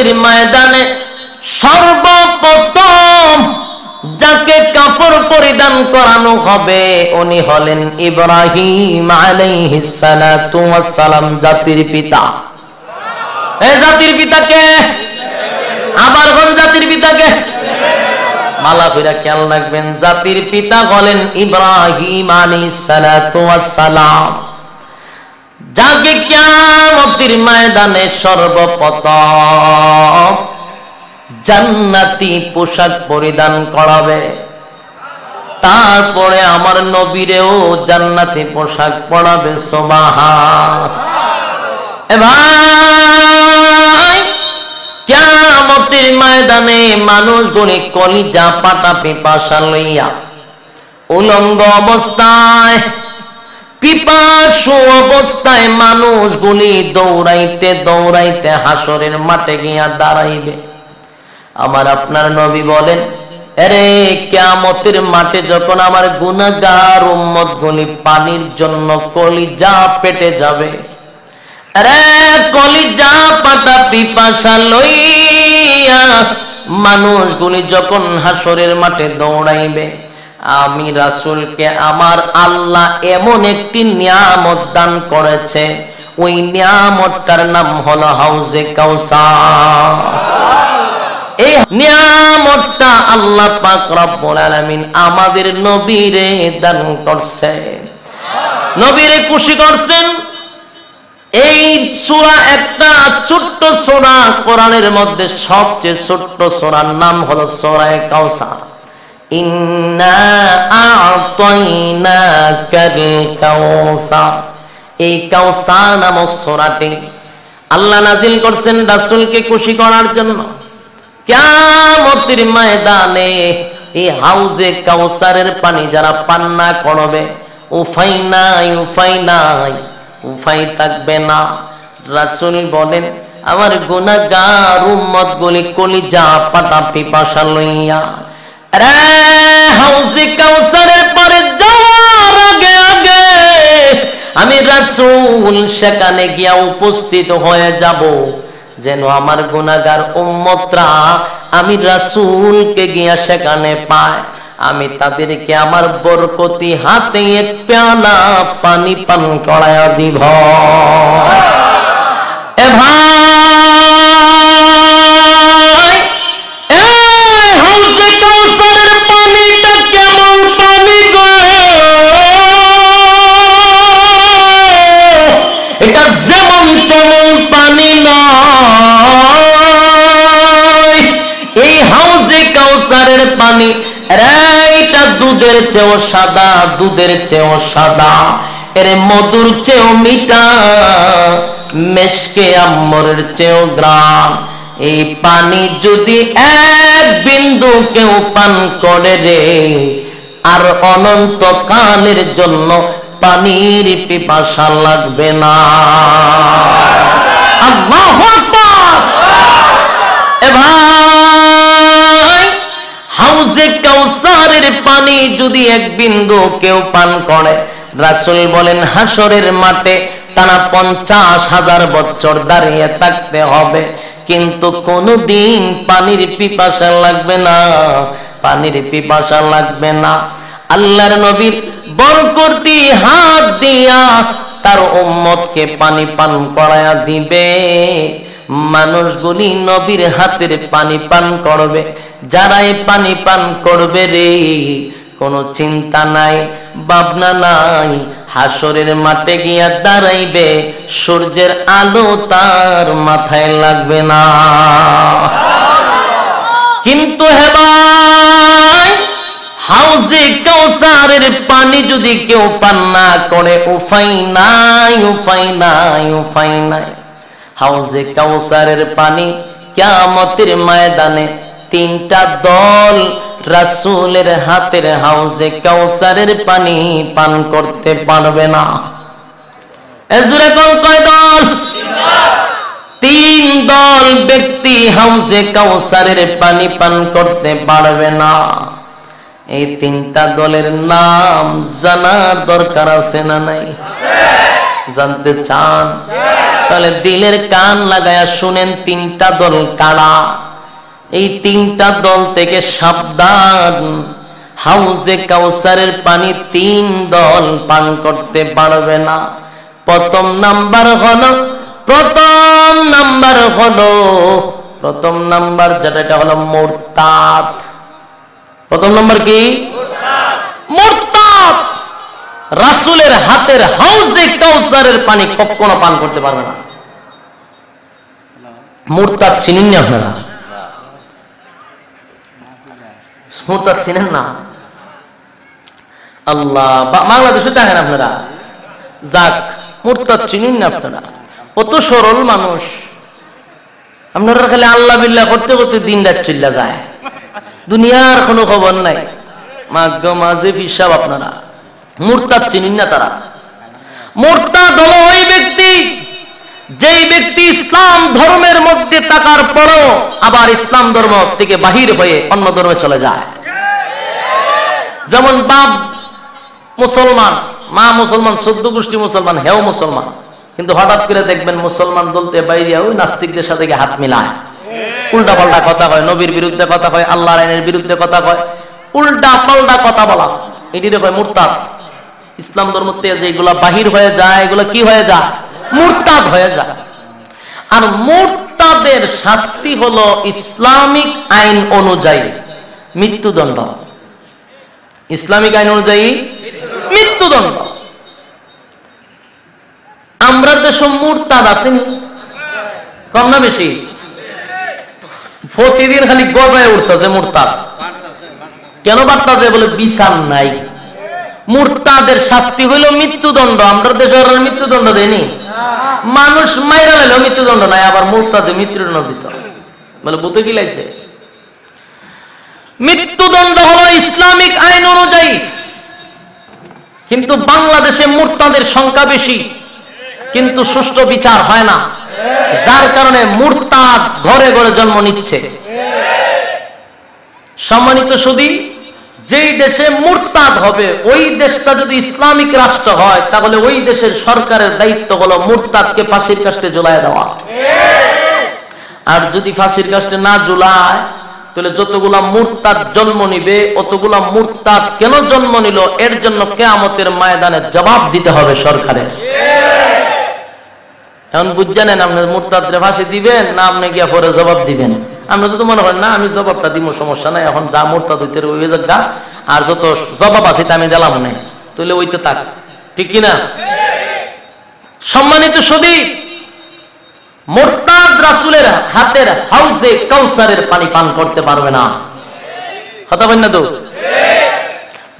কিয়ামতের ময়দানে সর্বপ্রথম যাকে কাপড় পরিধান করানো হবে উনি হলেন ইব্রাহিম আলাইহিস সালাতু ওয়াস সালাম, জাতির পিতা। এই জাতির পিতাকে আবার কোন জাতির পিতাকে? মালা ফিরা খেয়াল রাখবেন, জাতির পিতা হলেন ইব্রাহিম আলাইহিস সালাতু ওয়াস সালাম, যাকে কিয়ামতের ময়দানে সর্বপ্রথম জান্নাতি পোশাক পরিধান করাবে। তারপরে আমার নবীরেও জান্নাতি পোশাক পরাবে। সুবহানাল্লাহ। ভাই, কিয়ামতের ময়দানে মানুষগুলি কলিজা পাটা পিপাসা লইয়া উলঙ্গ অবস্থায়, পিপাসু অবস্থায় মানুষগুলি দৌড়াইতে দৌড়াইতে হাসরের মাঠে গিয়া দাঁড়াইবে। আমার আপনার নবী বলেন, আরে কিয়ামতের মাঠে যখন আমার গুনাহগার উম্মতগুলি পানির জন্য কলিজা পেটে যাবে, আরে কলিজা পাটা পিপাসা লইয়া মানুষগুলি যখন হাসরের মাঠে দৌড়াইবে, আমি রাসূলকে আমার আল্লাহ এমন একটি নিয়ামত দান করেছে, ওই নিয়ামতটার নাম হলো হাউজে কাউসার। এই নিয়ামতটা আল্লাহ পাক রব্বুল আলামিন আমাদের নবীরে দান করছে, নবীরে খুশি করছেন। এই সূরা একটা ছোট্ট সূরা, কোরআনের মধ্যে সবচেয়ে ছোট্ট সূরার নাম হলো সূরা কাউসার। ইন্না আ'তাইনাকাল কাউসার, এই কাউসার নামক সূরাটি আল্লাহ নাজিল করছেন রাসূলকে খুশি করার জন্য। কিয়ামতের ময়দানে এই হাউজে কাউসারের পানি যারা পান না করবে, উফাই নাই উফাই নাই, উফাই থাকবে না। রাসূল বলেন, আমার গুনাহগার উম্মতগুলি কলিজা পাটা পিপাসা লইয়া রে হাউজে কাউসারের পারে যাওয়ার আগে আগে আমি রাসূল সেখানে গিয়া উপস্থিত হয়ে যাব, যেন আমার গুনাহগার উম্মতরা আমি রাসূলকে গিয়া সেখানে পায়, আমি তাদেরকে আমার বরকতি হাতে এক পেয়ালা পানি পান করায়া দিব। এ ভাই, এই হাউজে কাউসারের পানিটা কেমন পানি গো? এটা যেমন তেমন পানি নয়। এই হাউজে কাউসারের পানি এটা দুধের চেয়েও সাদা, দুধের চেয়েও সাদা, এর মধুর চেয়েও মিঠা, মেশকে আম্বরের চেয়েও গ্রাম। এই পানি যদি এক বিন্দু কেউ পান করে রে, আর অনন্ত কালের জন্য পানির পিপাসা লাগবে না। আল্লাহু আকবার। এ ভাই, হাউজে কাউসারের পানি যদি এক বিন্দু কেউ পান করে, রাসূল বলেন হাসরের মাঠে টানা 50,000 বছর দাঁড়িয়ে থাকতে হবে, কিন্তু কোনদিন পানির পিপাসা লাগবে না, পানির পিপাসা লাগবে না। আল্লাহর নবীর বরকতি হাত দিয়া তার উম্মতকে পানি পান করায়া দিবে। মানুষগুলি নবীর হাতের পানি পান করবে, যারা এই পানি পান করবে রে, কোনো চিন্তা নাই, ভাবনা নাই, হাসরের মাঠে গিয়া দাঁড়াইবে, সূর্যের আলো তার মাথায় লাগবে না। কিন্তু হে ভাই, হাউজে কাউসারের পানি যদি কেউ পান না করে, উপায় নাই উপায় নাই উপায় নাই। হাউজে কাউসারের পানি কিয়ামতের ময়দানে 3টা দল রাসূলের হাতের হাউজে কাউসারের পানি পান করতে পারবে না। এজুরে কোন কয় দল? 3 দল ব্যক্তি হাউজে কাউসারের পানি পান করতে পারবে না। এই 3টা দলের নাম জানার দরকার আছে না নাই? জানতে চান? তাহলে দিলের কান লাগায়া শুনেন, তিনটা দল কারা। এই তিনটা দল থেকে সাবধান। হাউজে কাউসারের পানি তিন দল পান করতে পারবে না। প্রথম নাম্বার যেটা, এটা হলো মুরতাদ। প্রথম নাম্বার কি? মুরতাদ। রাসূলের হাতের হাউজে কাউসারের পানি কখনো পান করতে পারবে না। মুরতাদ চিনেন না আপনারা? মুরতাদ চিনেন না? আল্লাহ, বাংলাদেশে দেখেন আপনারা, যাক মুরতাদ চিনেন না আপনারা? কত সরল মানুষ। আপনারা খালি আল্লাহ বিল্লাহ করতে করতে দিন রাত চলে যায়, দুনিয়ার কোনো খবর নাই। মাঝে হিসাব আপনারা। মুরতাদ চিনেন না তারা? মুরতাদ হলো ওই ব্যক্তি, যেই ব্যক্তি ইসলাম ধর্মের মধ্যে থাকার পরও আবার ইসলাম ধর্ম থেকে বাহির হয়ে অন্য ধর্মে চলে যায়। যেমন বাপ মুসলমান, মা মুসলমান, 14 গোষ্ঠী মুসলমান, হেও মুসলমান, কিন্তু হঠাৎ করে দেখবেন মুসলমান দলতে বাইরে ওই নাস্তিকদের সাথে হাত মিলায়, উল্টা পাল্টা কথা কয়, নবীর বিরুদ্ধে কথা কয়, আল্লাহর আইনের বিরুদ্ধে কথা কয়, উল্টা পাল্টা কথা বলা, এটিরে কয় মুরতাদ। ইসলাম ধর্ম থেকে যেগুলো বাহির হয়ে যায় এগুলো কি হয়ে যায়? মুরতাদ হয়ে যায়। আর মুরতাদের শাস্তি হলো ইসলামিক আইন অনুযায়ী মৃত্যুদণ্ড। ইসলামিক আইন অনুযায়ী মৃত্যুদণ্ড। আমরা দেশে মুরতাদ আছেন কম না বেশি? প্রতিদিন খালি গজায় উঠতেছে মুরতাদ। কেন বাড়তেছে? বলে বিচার নাই। মুরতাদের শাস্তি হইল মৃত্যুদণ্ড। আমরা দেশে মৃত্যুদণ্ড দেয়নি, মানুষ মাইরা লাইলেও মৃত্যুদণ্ড নাই, আবার মুরতাদে মৃত্যুদণ্ড দিত। বলে বুঝতে কি লাগছে? মৃত্যুদণ্ড হলো ইসলামিক আইন অনুযায়ী, কিন্তু বাংলাদেশে মুরতাদের সংখ্যা বেশি, কিন্তু সুষ্ঠু বিচার হয় না, যার কারণে মুরতাদ ঘরে ঘরে জন্ম নিচ্ছে। সম্মানিত সুধী, যেই দেশে মুরতাদ হবে ওই দেশটা যদি ইসলামিক রাষ্ট্র হয়, তাহলে ওই দেশের সরকারের দায়িত্ব হলো মুরতাদকে ফাঁসির কাস্টে ঝুলায় দেওয়া। আর যদি ফাঁসির কাস্টে না ঝুলায়, তাহলে যতগুলা মুরতাদ জন্ম নিবে, অতগুলা মুরতাদ কেন জন্ম নিল এর জন্য কিয়ামতের ময়দানে জবাব দিতে হবে সরকারের। এখন বুঝছেন, আপনি মুরতাদরে ফাঁসি দিবেন না আপনি গিয়া পরে জবাব দিবেন? আমরা তো মনে হয় না আমি জবাবটা দিব, সমস্যা নাই, এখন যা মুরতাদ হইতে ওই জায়গা, আর যত জবাব আছে তা আমি দিলাম না, তাহলে ওইতে থাক, ঠিক কিনা? সম্মানিত সুধী, মুরতাদ রাসূলের হাতের হাউজে কাউসারের পানি পান করতে পারবে না। কথা বলেন না তো?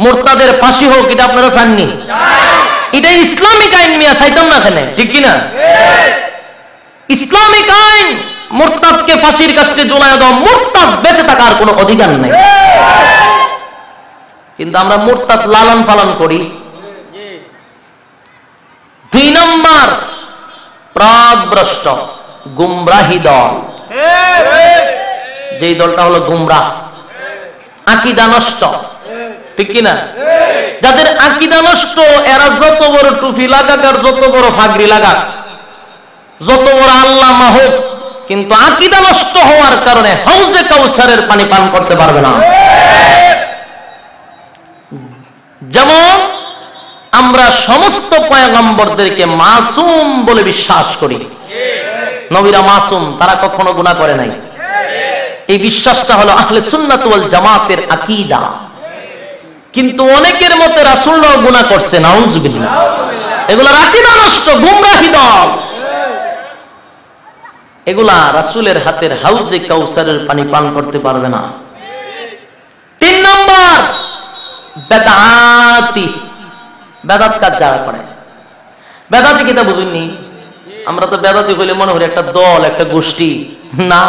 মুরতাদের ফাঁসি হোক, এটা আপনারা চাননি? এটা ইসলামিক আইন, মিয়া চাইতাম না কেন, ঠিক কিনা? ইসলামিক আইন, মুরতাদকে ফাঁসির কাস্টে ঝুলায় দাও, মুরতাদ বেঁচে থাকার কোনো অধিকার নেই। কিন্তু আমরা মুরতাদ লালন পালন করি। 2 নম্বর, পথভ্রষ্ট গুমরাহি দল। যেই দলটা হলো গুমরাহ, আকীদা নষ্ট, ঠিক কিনা? যাদের আকীদা নষ্ট, এরা যত বড় টুপি লাগাক আর যত বড় ফাগরি লাগাক, যত বড় আল্লামা হোক, কিন্তু আকীদা নষ্ট হওয়ার কারণে হাউজে কাউসারের পানি পান করতে পারবে না। যেমন আমরা সমস্ত পয়গম্বরদেরকে মাসুম বলে বিশ্বাস করি, নবীরা মাসুম, তারা কখনো গুনাহ করে নাই। এই বিশ্বাসটা হলো আহলে সুন্নাত ওয়াল জামাতের আকীদা। কিন্তু অনেকের মতে রাসূলরাও গুনাহ করছে, নাউজুবিল্লাহ। এগুলা আকীদা নষ্ট, গুমরাহি দল। এগুলা রাসূলের হাতের হাউজে কাউসারের পানি পান করতে পারবে না। 3 নম্বর, বেদাতি। বেদাত কাজ যারা করে, বেদাতি কিতা বুঝুননি? আমরা তো বেদাতি হইলে মনে করি একটা দল, একটা গোষ্ঠী, না।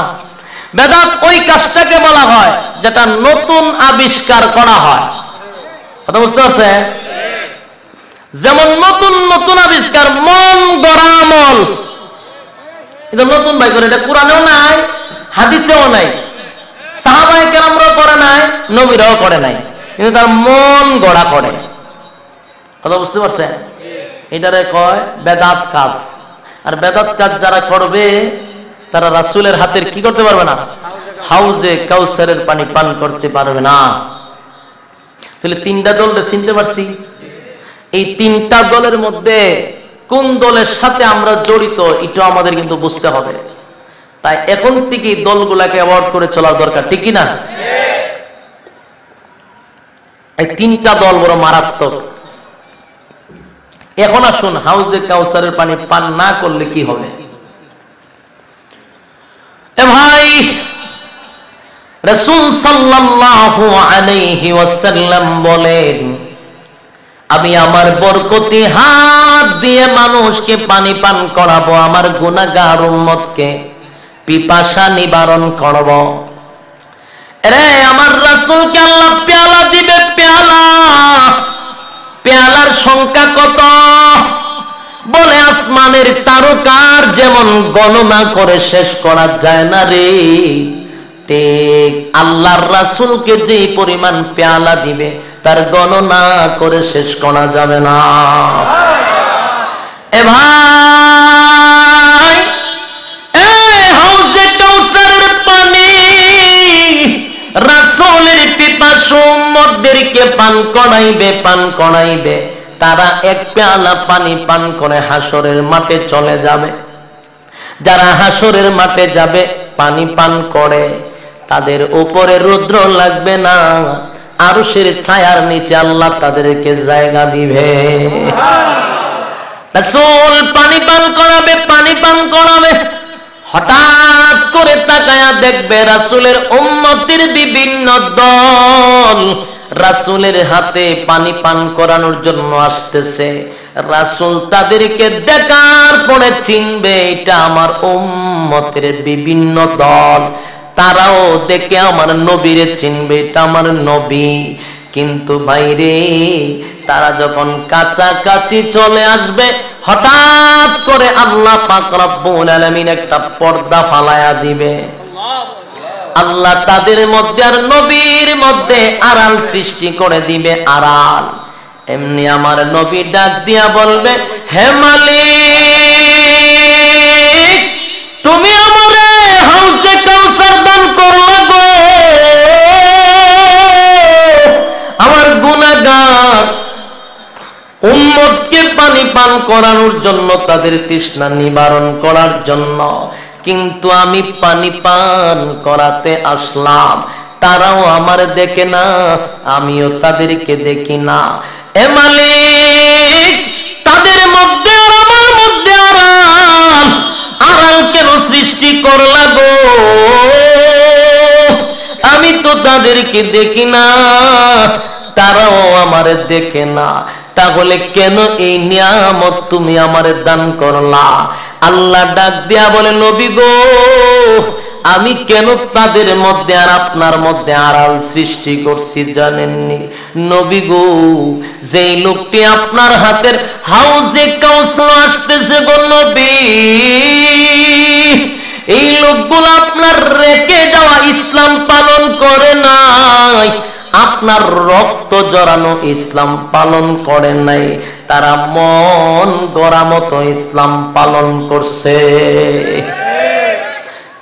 বেদাত ওই কাজটাকে বলা হয় যেটা নতুন আবিষ্কার করা হয়। কথা বুঝতে পারছে? যেমন নতুন নতুন আবিষ্কার, মন গড়া আমল, এটা নতুন ভাই করে, এটা কোরআনেও নাই, হাদিসেও নাই, সাহাবায়ে কেরামরাও করে নাই, নবীরাও করে নাই, কিন্তু তার মন গড়া করে। কথা বুঝতে পারছেন? এটারে কয় বেদাত কাজ। আর বেদাত কাজ যারা করবে তারা রাসূলের হাতের কি করতে পারবে না? হাউজে কাউসারের পানি পান করতে পারবে না। তাহলে তিনটা দলকে চিনতে পারছি। এই তিনটা দলের মধ্যে কোন দলের সাথে আমরা জড়িত এটা আমাদের কিন্তু বুঝতে হবে। তাই এখন থেকে দলগুলাকে অ্যাভয়েড করে চলার দরকার, ঠিক কি না? এই তিনটা দল বড় মারাত্মক। এখন আসুন, হাউজে কাউসারের পানি পান না করলে কি হবে? এ ভাই, রাসূল সাল্লাল্লাহু আলাইহি ওয়াসাল্লাম বলেন, আমি আমার বরকতি হাত দিয়ে মানুষকে পানি পান করাবো, আমার গুনাহগার উম্মতকে পিপাসা নিবারণ করব। রে আমার রাসূলকে আল্লাহ পেয়ালা দিবে, পেয়ালা। পেয়ালার সংখ্যা কত? বলে আসমানের তারকার যেমন গণনা করে শেষ করা যায় না রে, ঠিক আল্লাহর রাসূলকে যে পরিমাণ পেয়ালা দিবে তার গণনা করে শেষ করা যাবে না। এ ভাই, হাউজে কাউসারের পানি রাসূলের পিপাসু উম্মতদেরকে পান করাইবে, পান করাইবে। তারা এক পেয়ালা পানি পান করে হাসরের মাঠে চলে যাবে। যারা হাসরের মাঠে যাবে পানি পান করে, তাদের উপরে রৌদ্র লাগবে না, আরশের ছায়ার নিচে আল্লাহ তাদেরকে জায়গা দিবে। রাসূল পানি পান করাবে, পানি পান করাবে। হঠাৎ করে তাকায়া দেখবে রাসূলের উম্মতের বিভিন্ন দল রাসূলের হাতে পানি পান করানোর জন্য আসতেছে। রাসূল তাদেরকে দেখার পরে চিনবে এটা আমার উম্মতের বিভিন্ন দল। তারাও দেখে আমার নবীরে চিনবে এটা আমার নবী। কিন্তু বাইরে তারা যখন কাছাকাছি চলে আসবে, হঠাৎ করে আল্লাহ পাক রব্বুল আলামিন একটা পর্দা ফালায়া দিবে। আল্লাহ তাদের মধ্যে আর নবীর মধ্যে আড়াল সৃষ্টি করে দিবে, আড়াল। এমনি আমার নবী ডাক দিয়া বলবে, হে মালিক, তুমি আমারে হাউজে কাউসার দান করলা গো। আমার গুনাহগার উম্মতকে পানি পান করানোর জন্য, তাদের তৃষ্ণা নিবারণ করার জন্য। কিন্তু আমি পানি পান করাতে আসলাম, তারাও আমার দেখে না, আমিও তাদেরকে দেখি না। এ মালিক, তাদের মধ্যে আর আমার মধ্যে আড়াল, আড়াল কেন সৃষ্টি করলা গো? আমি তো তাদেরকে দেখি না, তারাও আমার দেখে না। তাহলে কেন এই নিয়ামত তুমি আমারে দান করলা? আল্লাহ ডাক দিয়া বলে, নবী গো, আমি কেন তাদের মধ্যে আর আপনার মধ্যে আড়াল সৃষ্টি করছি জানেননি? নবী গো, যেই লোকটি আপনার হাতের হাউজে কাউসার আসতেছে গো নবী, এই লোকগুলো আপনার রেখে যাওয়া ইসলাম পালন করে নাই, আপনার রক্ত জড়ানো ইসলাম পালন করে নাই, তারা মন গড়া মতো ইসলাম পালন করছে।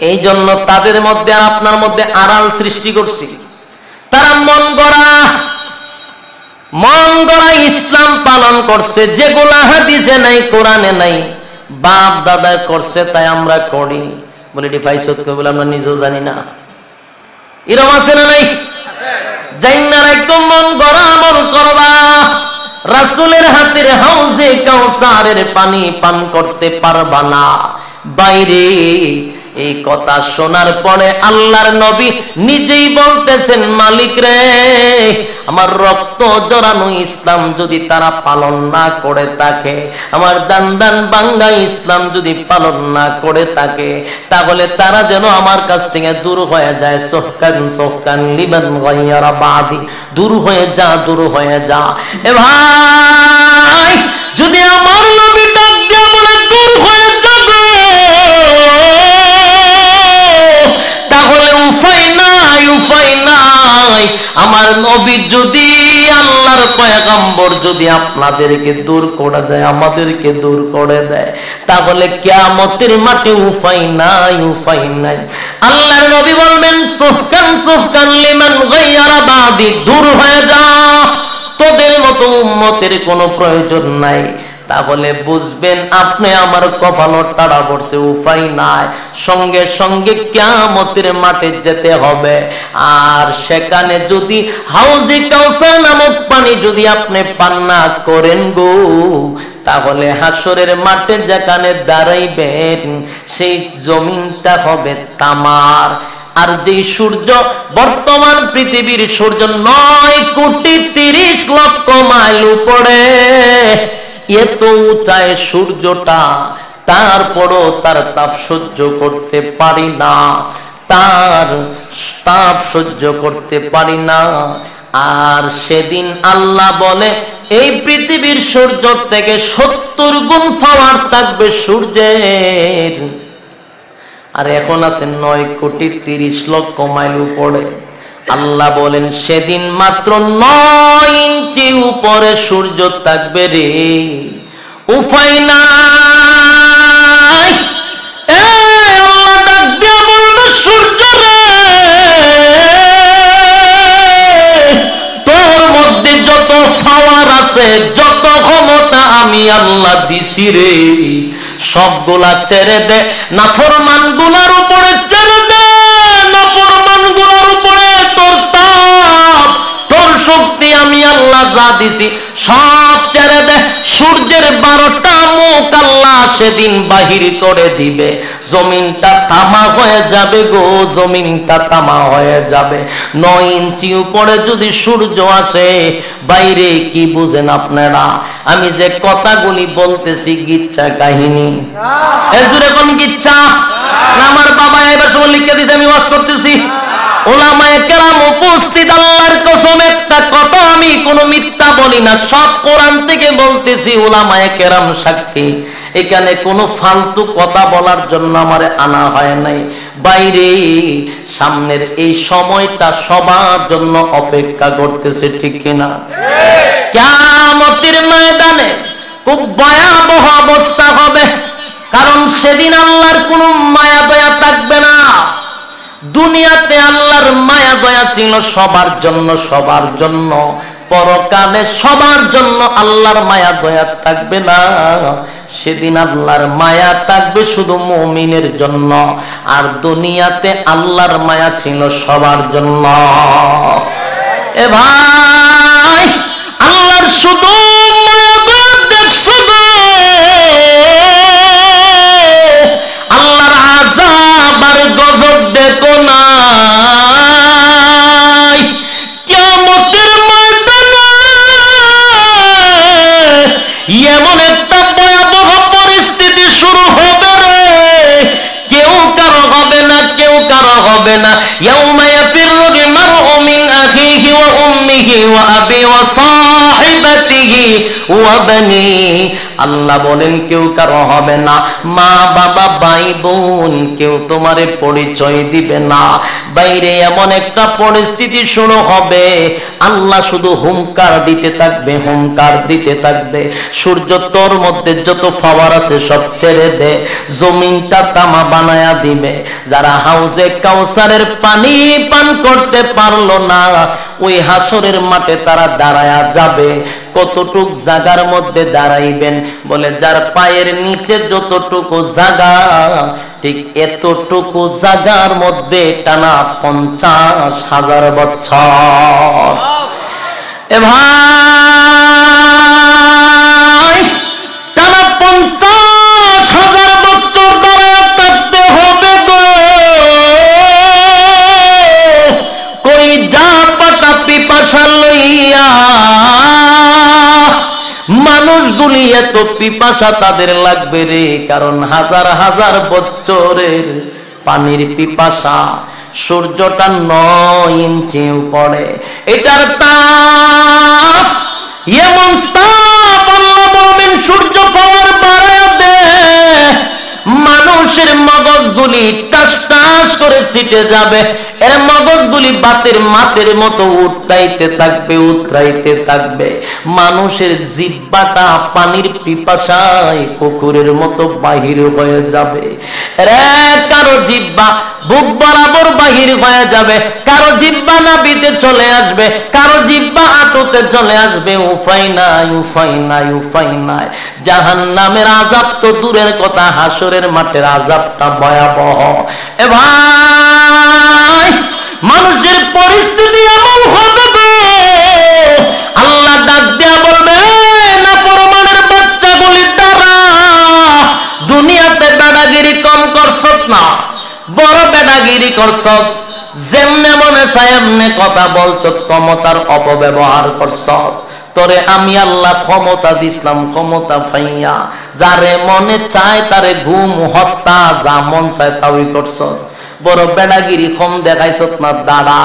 এই জন্য তাদের মধ্যে আর আপনার মধ্যে আড়াল সৃষ্টি করছি। তারা মন গড়া ইসলাম পালন করছে, যেগুলা হাদিসে নাই, কোরআনে নাই, বাপ দাদা করছে তাই আমরা করি। বলে এটি ফাইসত বলে আমরা নিজেও জানি না। এরকম আছে না নাই? জাইনার একদম মন গড়া আমল করবা। রাসূলের হাতের হাউজে কাউসারের পানি পান করতে পারবা না। বাইরে এই কথা শোনার পরে আল্লাহর নবী নিজেই বলতেছেন, মালিক রে, আমার রক্ত জড়ানো ইসলাম যদি তারা পালন না করে থাকে, আমার দান দান বাঙ্গা ইসলাম যদি পালন না করে থাকে, তাহলে তারা যেন আমার কাছ থেকে দূর হয়ে যায়। সোহকান সোহকান লিমান গায়রা বাদি, দূর হয়ে যা, দূর হয়ে যা। এ ভাই, যদি আমার নবী ডাক দিয়ে বলে দূর হয়ে যাবে, তাহলে উপায় নাই। আমার নবী যদি আল্লাহর পয়গম্বর কবর যদি আপনাদেরকে দূর করে দেয়, আমাদেরকে দূর করে দেয়, তাহলে কিয়ামতের মাঠে উপায় নাই, উপায় নাই। আল্লাহর নবী বলবেন সুফকান সুফকান লিমান গায়রা বাদি, দূর হয়ে যা, তোদের মতো উম্মতের কোনো প্রয়োজন নাই। তাহলে বুঝবেন আপনি আমার কপাল টাড়া পড়ছে, উপায় নাই, সঙ্গে সঙ্গে কিয়ামতের মাঠে যেতে হবে। আর সেখানে যদি হাউজে কাউসার নামক পানি যদি আপনি পান না করেন গো, তাহলে হাসরের মাঠে যেখানে দাঁড়াইবেন সেই জমিনটা হবে তামার। আর যে সূর্য বর্তমান পৃথিবীর সূর্য 9,30,00,000 মাইল উপরে, এত উঁচায় সূর্যটা, তারপরও তার তাপ সহ্য করতে পারি না, তার তাপ সহ্য করতে পারি না। আর সেদিন আল্লাহ বলে এই পৃথিবীর সূর্য থেকে 70 গুণ পাওয়ার থাকবে সূর্যের। আর এখন আছে 9,30,00,000 মাইল উপরে। আল্লাহ বলেন সেদিন মাত্র 9 ইঞ্চি উপরে সূর্য থাকবে রে, উপায় নাই। আল্লাহ ডাক দিয়ে বলল সূর্য রে, তোর মধ্যে যত পাওয়ার আছে, যত ক্ষমতা আমি আল্লাহ দিছি রে, সবগুলা ছেড়ে দে, নাফরমান গুলার উপরে ছেড়ে দে, নাফরমান গুলার উপরে তোর তাপ, তোর শক্তি আমি আল্লাহ যা দিছি সব ছেড়ে দে। সূর্যের 12টা মুখ আল্লাহ সেদিন বাহির করে দিবে, জমিনটা তামা হয়ে যাবে গো, জমিনটা তামা হয়ে যাবে। 9 ইঞ্চি উপরে যদি সূর্য আসে, বাইরে কি বুঝেন আপনারা? আমি যে কথাগুলি বলতেছি গিচ্ছা কাহিনী, এজুরে কোন গিচ্ছা? আমার বাবা এবার সময় লিখে দিয়েছে, আমি ওয়াজ করতেছি। উলামায়ে কেরাম উপস্থিত, আল্লাহর কসম একটা কথা আমি কোনো মিথ্যা বলি না, সব কোরআন থেকে বলতেছি, উলামায়ে কেরাম সাক্ষী। এখানে কোনো ফালতু কথা বলার জন্য আমারে আনা হয় নাই। বাইরে সামনের এই সময়টা সবার জন্য অপেক্ষা করতেছে, ঠিক কিনা? কিয়ামতের ময়দানে খুব ভয়াবহ অবস্থা হবে, কারণ সেদিন আল্লাহর কোনো মায়া দয়া থাকবে না। দুনিয়াতে আল্লাহর মায়া দয়া ছিল সবার জন্য, সবার জন্য, পরকালে সবার জন্য আল্লাহর মায়া দয়া থাকবে না। সেদিন আল্লাহর মায়া থাকবে শুধু মুমিনের জন্য, আর দুনিয়াতে আল্লাহর মায়া ছিল সবার জন্য। এ ভাই, আল্লাহর শুধু মায়া দয়া দেখছো গো, আল্লাহর আযাব আর গজব দেখো না। কিয়ামতের ময়দানে এমন একটা ভয়াবহ পরিস্থিতি শুরু হবে রে, কেউ কারো হবে না, কেউ কারো হবে না। ইয়াউমা ইয়াফিরুল মারউ মিন আখিহি ওয়া উম্মিহি ওয়া আবি ওয়া সাহিবাতিহি ওয়া বানি। আল্লাহ বলেন কেউ কারো হবে না, মা বাবা ভাই বোন কেউ তোমারে পরিচয় দিবে না। বাইরে এমন একটা পরিস্থিতি শুরু হবে, আল্লাহ শুধু হুঙ্কার দিতে থাকবে, হুঙ্কার দিতে থাকবে, সূর্য তোর মধ্যে যত পাওয়ার আছে সব ছেড়ে দে, জমিনটা তামা বানায়া দিবে। যারা হাউজে কাউসারের পানি পান করতে পারলো না, ওই হাসরের মাঠে তারা দাঁড়ায়া যাবে। কতটুক জায়গার মধ্যে দাঁড়াইবেন? বলে যার পায়ের নিচে যতটুকু জায়গা, ঠিক এতটুকু জায়গার মধ্যে টানা 50,000 বছর। এ ভাই, টানা 50,000 বছর দাঁড়ায় থাকতে হবে গো। কই যা পাটা পিপাসা লইয়া, মানুষগুলি এত পিপাসা তাদের লাগবে রে, কারণ হাজার হাজার বছরের পানির পিপাসা। সূর্যটা 9 ইঞ্চি উপরে, এটার তাপ এমন তাপ, আল্লাহ বলবেন সূর্য পাওয়ার বাড়ায় দে, মানুষের মগজগুলি টাস টাস করে ছিটে যাবে। এর এর মগজগুলি বাতের মাতের মতো উতরাইতে থাকবে, উতরাইতে থাকবে। মানুষের জিহ্বাটা পানির পিপাসায় কুকুরের মতো বাহির হয়ে যাবে। কারো জিহ্বা বুক বরাবর বাহির হয়ে যাবে, কারো জিহ্বা নাভিতে চলে আসবে, কারো জিহ্বা হাঁটুতে চলে আসবে। উপায় নাই, উপায় নাই, উপায় নাই। জাহান্নামের আযাব তো দূরের কথা, হাসরের মাঠের আযাবটা ভয়াবহ। এ ভাই, মানুষের পরিস্থিতি এমন হবে গো, আল্লাহ ডাক দিয়া বলবে, নাফরমানের বাচ্চাগুলি দ্বারা দুনিয়াতে বেড়াগিরি কম করছস না, বড় বেড়াগিরি করছস। যেমনে মনে চায় এমনে কথা বলছস, ক্ষমতার অপব্যবহার করছস। তোরে আমি আল্লাহ ক্ষমতা দিছিলাম, ক্ষমতা পাইয়া যারে মনে চায় তারে গুম, হত্যা, যা মন চায় তাই করছস। বড় বেড়াগিরি কম দেখাইছস না। দাঁড়া,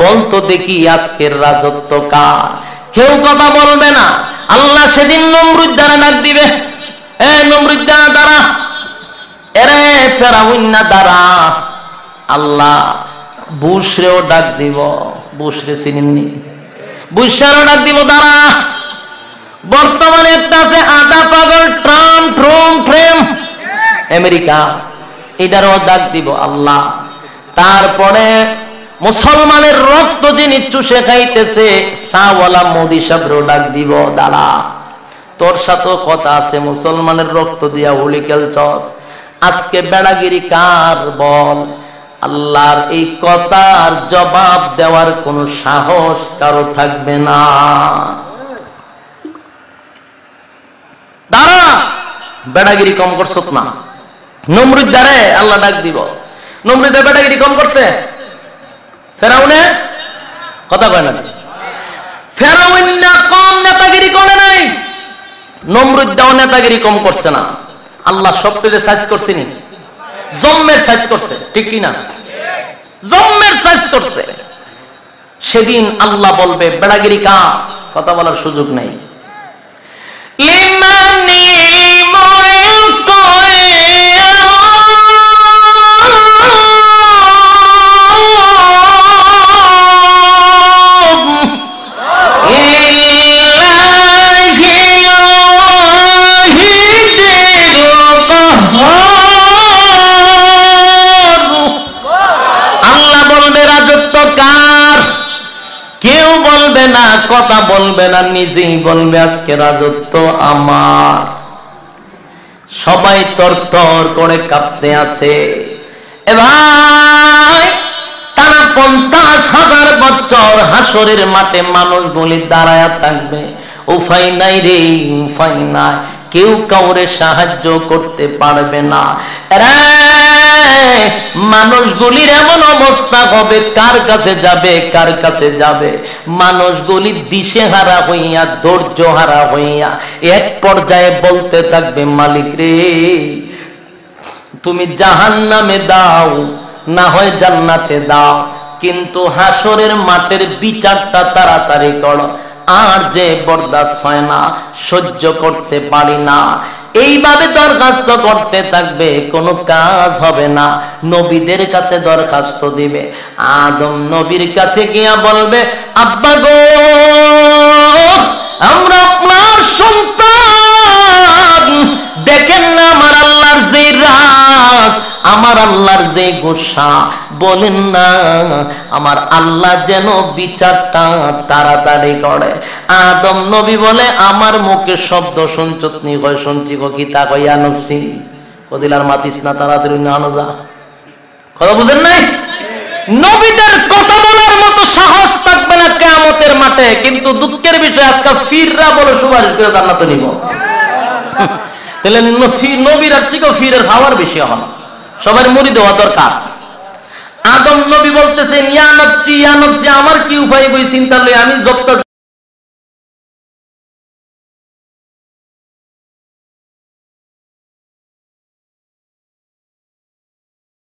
বলতো দেখি আজকের রাজত্ব কার? কেউ কথা বলবে না। আল্লাহ সেদিন নমরুদ দ্বারা ডাক দিবে, এ নমরুদ দাঁড়া, এরে ফেরাউন না দাঁড়া। আল্লাহ বুশরেও ডাক দিব, বুশরে চিনেননি? বুশারও ডাক দিব, দাঁড়া। বর্তমানে একটা আছে আধা পাগল ট্রাম্প, ট্রুম, ফ্রেম, আমেরিকা, এটারও ডাক দিব আল্লাহ। তারপরে মুসলমানের রক্ত যিনি চুষে খাইতেছে সাওয়ালা মোদি সাহেবও ডাক দিব, দাঁড়া, তোর সাথে কথা আছে, মুসলমানের রক্ত দিয়া হোলি খেলছস, আজকে বেড়াগিরি কার বল? আল্লাহর এই কথার জবাব দেওয়ার কোন সাহস কারো থাকবে না। দাঁড়া, বেড়াগিরি কম করছস না। নমরুদ দ্বারে আল্লাহ ডাক দিব। নমরুদের বেড়াগিরি কম করছে? ফেরাউনে কথা কয় না? ফেরাউন না কম নেতাগিরি করে নাই, নমরুদ দাও নেতাগিরি কম করছে না। আল্লাহ সবটাকে সাইজ করছে নি, জম্মের সাইজ করছে, ঠিক কি না? জম্মের সাইজ করছে। সেদিন আল্লাহ বলবে বেড়াগিরি কা? কথা বলার সুযোগ নাই। লিমানি না, কথা বলবে না, নিজেই বলবে আজকে রাজত্ব আমার। সবাই তরতর করে কাঁপতে আছে। এ ভাই, টানা 50,000 বছর হাসরের মাঠে মানুষ বলি দাঁড়ায়া থাকবে। উপায় নাই রে, উপায় নাই। কেউ কাউরে সাহায্য করতে পারবে না। মানুষগুলির এমন অবস্থা হবে, কার কাছে যাবে, কার কাছে যাবে? মানুষগুলি দিশেহারা হইয়া, ধৈর্য হারা হইয়া এক পর্যায়ে বলতে থাকবে, মালিক রে, তুমি জাহান্নামে দাও, না হয় জান্নাতে দাও, কিন্তু হাসরের মাঠের বিচারটা তাড়াতাড়ি করো। আর যে বরদাস্ত হয় না, সহ্য করতে পারি না, এইভাবে দরখাস্ত করতে থাকবে, কোনো কাজ হবে না। নবীদের কাছে দরখাস্ত দিবে। আদম নবীর কাছে গিয়া বলবে, আব্বা গো, আমরা আপনার সন্তান, দেখেন না আমার আল্লাহর যে রাগ, আমার আল্লাহর যে গোসা, বলেন না আমার আল্লাহ যেন বিচারটা তাড়াতাড়ি করে। আদম নবী বলে, আমার মুখে শব্দ শুনছত নি? কয় শুনছি। কি তা কইয়া নফসি কদিলার মাতিস না, তাড়াতাড়ি না আনো যা। কথা বুঝেন নাই? নবীদের কথা বলার মতো সাহস থাকবে না কিয়ামতের মাঠে। কিন্তু দুঃখের বিষয়, আজকে ফিররা বলে সুপারিশ করে জান্নাতে নিব। তাহলে নবীর আর থেকে ফিরের খাওয়ার বেশি হন, সবার মুড়ি দেওয়া দরকার। আদম নবী বলতেছেন, ইয়া নফসি, ইয়া নফসি, আমার কি উপায় বই চিন্তা লই, আমি যত